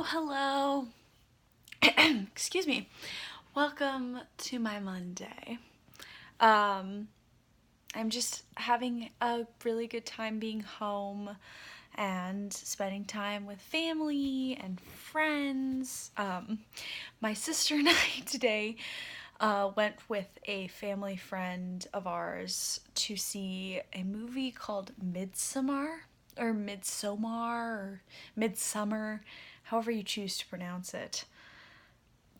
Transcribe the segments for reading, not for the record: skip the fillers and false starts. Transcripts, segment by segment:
Hello. Excuse me. Welcome to my Monday. Um, I'm just having a really good time being home and spending time with family and friends. My sister and I today went with a family friend of ours to see a movie called Midsummer, however you choose to pronounce it.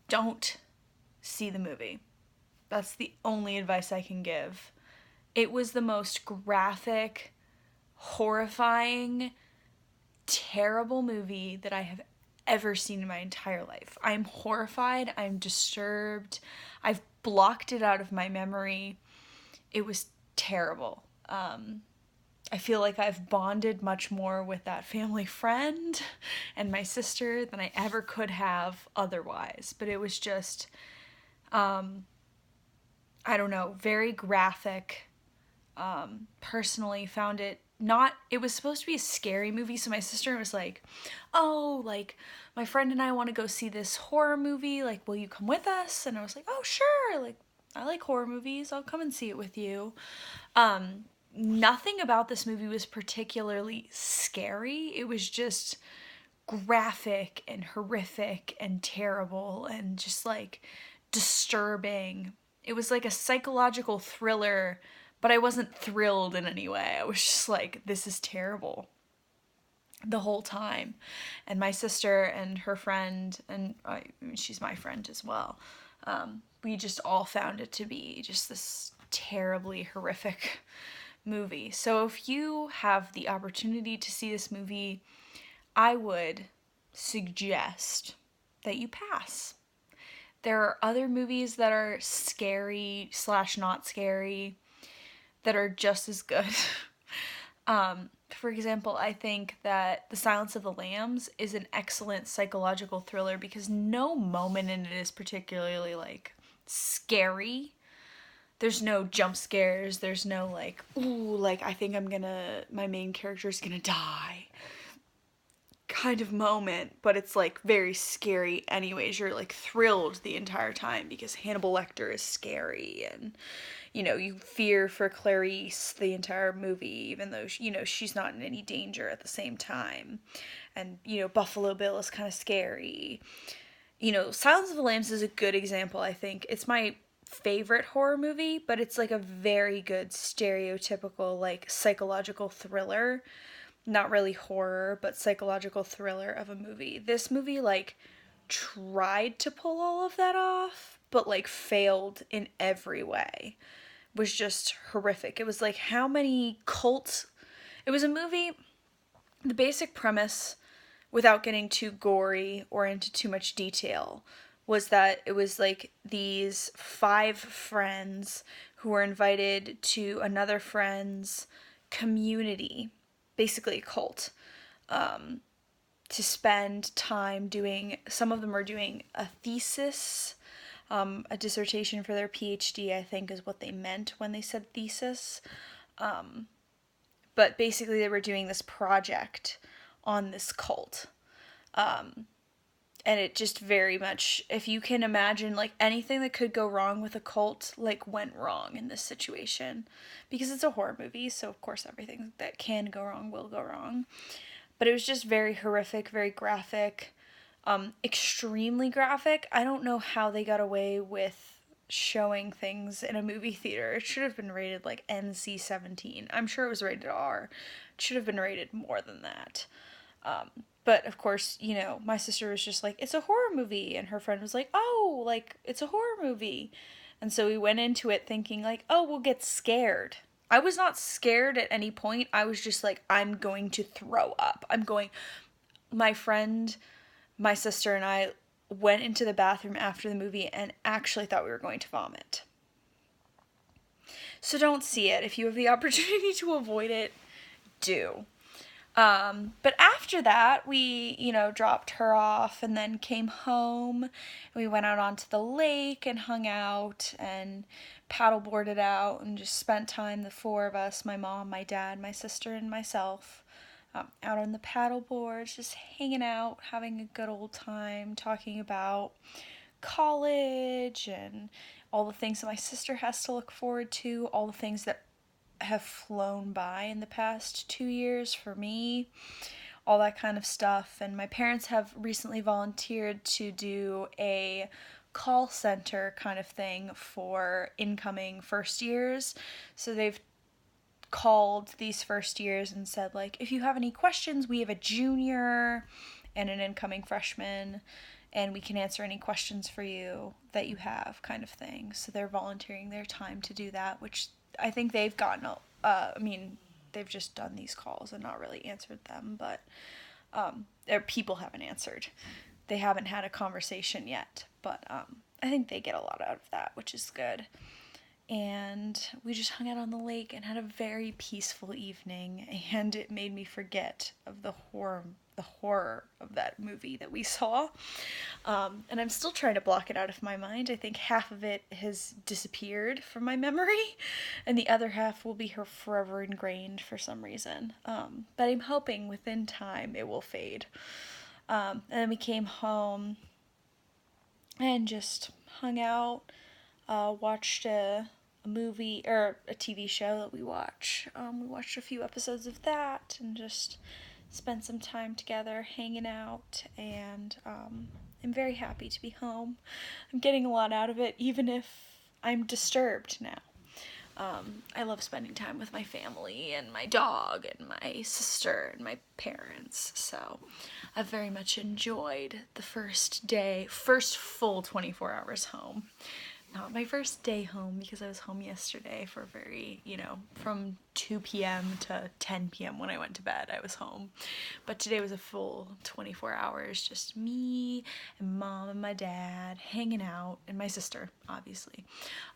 Don't see the movie. That's the only advice I can give. It was the most graphic, horrifying, terrible movie that I have ever seen in my entire life. I'm horrified. I'm disturbed. I've blocked it out of my memory. It was terrible. I feel like I've bonded much more with that family friend and my sister than I ever could have otherwise. But it was just, I don't know, very graphic. Personally found it not, it was supposed to be a scary movie, so my sister was like, oh, like, my friend and I want to go see this horror movie, like, will you come with us? And I was like, oh, sure, like, I like horror movies, I'll come and see it with you. Nothing about this movie was particularly scary. It was just graphic and horrific and terrible and just like disturbing. It was like a psychological thriller, but I wasn't thrilled in any way. I was just like, this is terrible the whole time. And my sister and her friend, and she's my friend as well, we just all found it to be just this terribly horrific movie. So if you have the opportunity to see this movie, I would suggest that you pass. There are other movies that are scary slash not scary that are just as good. For example, I think that The Silence of the Lambs is an excellent psychological thriller because no moment in it is particularly like scary. There's no jump scares. There's no like, ooh, like I think my main character is gonna die kind of moment, but it's like very scary anyways. You're like thrilled the entire time because Hannibal Lecter is scary, and you fear for Clarice the entire movie, even though she's not in any danger at the same time. And Buffalo Bill is kind of scary. Silence of the Lambs is a good example. I think it's my favorite horror movie, but it's like a very good stereotypical like psychological thriller, not really horror, but psychological thriller of a movie. This movie like tried to pull all of that off, but like failed in every way. It was just horrific. It was like how many cults. It was a movie, the basic premise, without getting too gory or into too much detail, was that it was like these 5 friends who were invited to another friend's community, basically a cult, to spend time doing, some of them were doing a thesis, a dissertation for their PhD, I think is what they meant when they said thesis. But basically they were doing this project on this cult. And it just very much, if you can imagine, like anything that could go wrong with a cult, like went wrong in this situation. Because it's a horror movie, so of course everything that can go wrong will go wrong. But it was just very horrific, very graphic, extremely graphic. I don't know how they got away with showing things in a movie theater. It should have been rated like NC-17. I'm sure it was rated R. It should have been rated more than that. But of course, my sister was just like, it's a horror movie. And her friend was like, oh, like, it's a horror movie. And so we went into it thinking like, oh, we'll get scared. I was not scared at any point. I was just like, I'm going to throw up. My friend, my sister, and I went into the bathroom after the movie and actually thought we were going to vomit. So don't see it. If you have the opportunity to avoid it, do. But after that, we, dropped her off and then came home. And we went out onto the lake and hung out and paddleboarded out and just spent time, the 4 of us, my mom, my dad, my sister, and myself, out on the paddle boards, just hanging out, having a good old time, talking about college and all the things that my sister has to look forward to, all the things that have flown by in the past 2 years for me, all that kind of stuff. And my parents have recently volunteered to do a call center kind of thing for incoming first years. So they've called these first years and said, like, if you have any questions, we have a junior and an incoming freshman, and we can answer any questions for you that you have, kind of thing. So they're volunteering their time to do that, which I think they've gotten, they've just done these calls and not really answered them, but people haven't answered. They haven't had a conversation yet, but I think they get a lot out of that, which is good. And we just hung out on the lake and had a very peaceful evening, and it made me forget of the horror of that movie that we saw. And I'm still trying to block it out of my mind. I think half of it has disappeared from my memory, and the other half will be forever ingrained for some reason. But I'm hoping within time it will fade. And then we came home and just hung out, watched a movie or a TV show that we watch. We watched a few episodes of that and just spent some time together hanging out, and I'm very happy to be home. I'm getting a lot out of it, even if I'm disturbed now. I love spending time with my family and my dog and my sister and my parents, so I've very much enjoyed the first full 24 hours home. Not my first day home, because I was home yesterday for from 2 p.m. to 10 p.m. when I went to bed, I was home. But today was a full 24 hours, just me and mom and my dad hanging out, and my sister, obviously.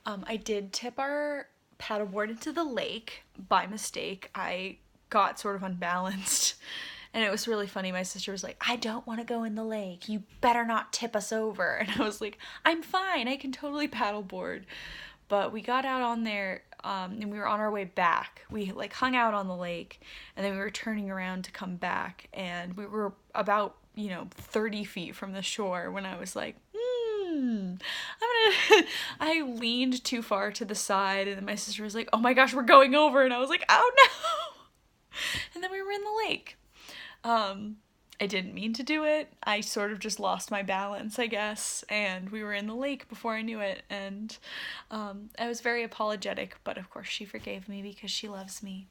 I did tip our paddleboard into the lake by mistake. I got sort of unbalanced. And it was really funny. My sister was like, I don't want to go in the lake. You better not tip us over. And I was like, I'm fine. I can totally paddleboard. But we got out on there, and we were on our way back. We hung out on the lake, and then we were turning around to come back. And we were about, 30 feet from the shore when I was like, I leaned too far to the side, and then my sister was like, oh my gosh, we're going over. And I was like, oh no. And then we were in the lake. I didn't mean to do it. I sort of just lost my balance, I guess, and we were in the lake before I knew it, and I was very apologetic, but of course she forgave me because she loves me.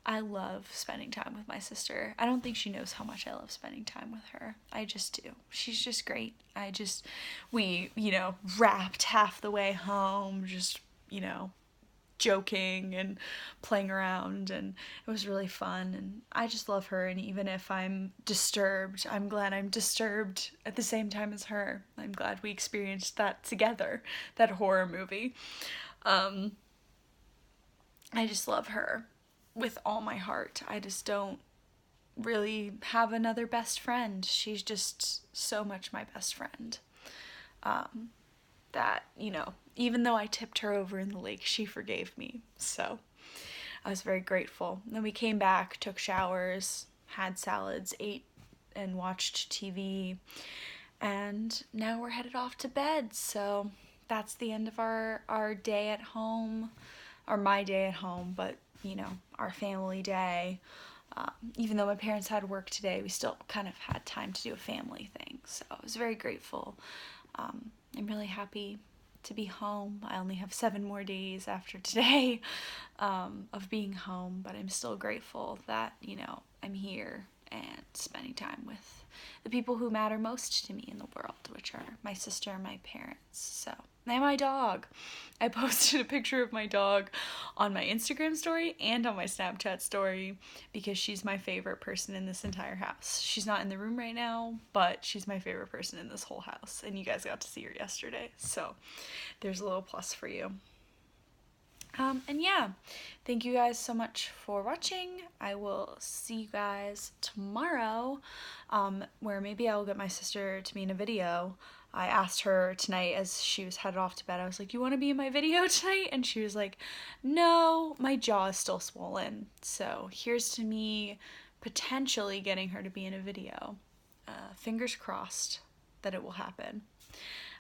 I love spending time with my sister. I don't think she knows how much I love spending time with her. I just do. She's just great. We, wrapped half the way home, just, joking and playing around, and it was really fun, and I just love her. And even if I'm disturbed, I'm glad I'm disturbed at the same time as her. I'm glad we experienced that together, that horror movie. I just love her with all my heart. I just don't really have another best friend. She's just so much my best friend. That, even though I tipped her over in the lake, she forgave me. So I was very grateful. And then we came back, took showers, had salads, ate and watched TV, and now we're headed off to bed. So that's the end of our day at home, or my day at home, but, our family day. Even though my parents had work today, we still kind of had time to do a family thing. So I was very grateful. I'm really happy to be home. I only have 7 more days after today of being home, but I'm still grateful that, I'm here and spending time with the people who matter most to me in the world, which are my sister and my parents. So, and my dog. I posted a picture of my dog on my Instagram story and on my Snapchat story because she's my favorite person in this entire house. She's not in the room right now, but she's my favorite person in this whole house, and you guys got to see her yesterday, so there's a little plus for you. And yeah, thank you guys so much for watching. I will see you guys tomorrow, where maybe I'll get my sister to me in a video. I asked her tonight as she was headed off to bed, I was like, you want to be in my video tonight? And she was like, no, my jaw is still swollen. So here's to me potentially getting her to be in a video. Fingers crossed that it will happen.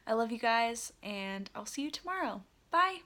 I love you guys, and I'll see you tomorrow. Bye!